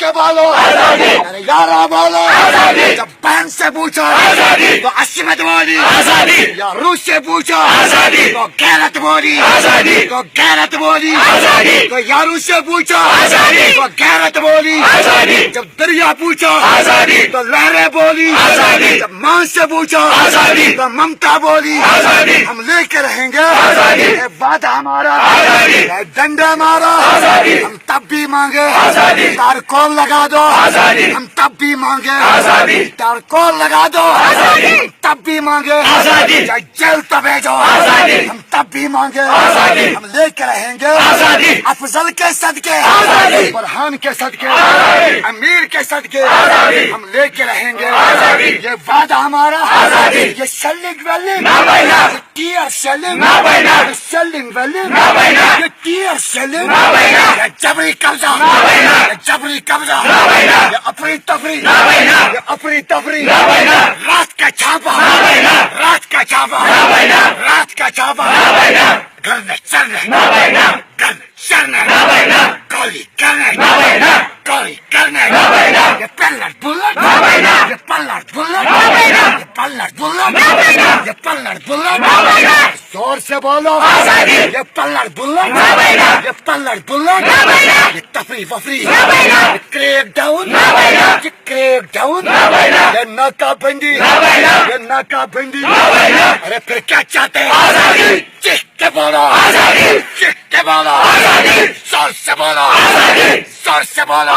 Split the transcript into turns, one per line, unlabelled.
کے بولو ارے یارا بولو جب بہن سے پوچھا تو عصمت بولی یا روس سے پوچھا تو غیرت بولی تو غیرت بولی تو یارو سے پوچھا تو غیرت بولی جب دریا پوچھا تو لہریں بولی جب ماں سے پوچھا تو ممتا بولی ہم لے کے رہیں گے یہ وعدہ ہمارا یہ ڈنڈا مارا ہم تب بھی مانگے تارکول لگا دو ہم تب بھی مانگے تارکول لگا دو ہم تب بھی مانگے چاہے جیل تو بھیجو ہم تب بھی مانگے ہم لے کے رہیں گے افضل کے صدقے برہان کے صدقے امیر کے صدقے ہم لے کے رہیں گے یہ وعدہ ہمارا یہ سیلنگ ویلنگ یہ ٹیئر سیلنگ سیلنگ ویلنگ یہ ٹیئر سیلنگ یہ جبری قبضہ یہ جبری قبضہ یہ اپنی تفریح یہ اپنی تفریح رات کا چھاپا رات کا چھاپا رات کا چھاپا گھر میں چلنے گھر میں چلنے گولی کرنے گولی کرنے یہ پلٹ بلٹ یہ پلٹ بلٹ یہ پلٹ بلٹ یہ پلٹ بلٹ زور سے بولو یہ پلٹ بلٹ یہ پلٹ بلٹ یہ تفریح وفریح یہ کریک ڈاؤن یہ کریک ڈاؤن یہ ناکہ بندی یہ ناکہ بندی ارے پھر کیا چاہتے ہیں چیخ کے بولو چیخ کے بولو زور سے بولو زور سے بولو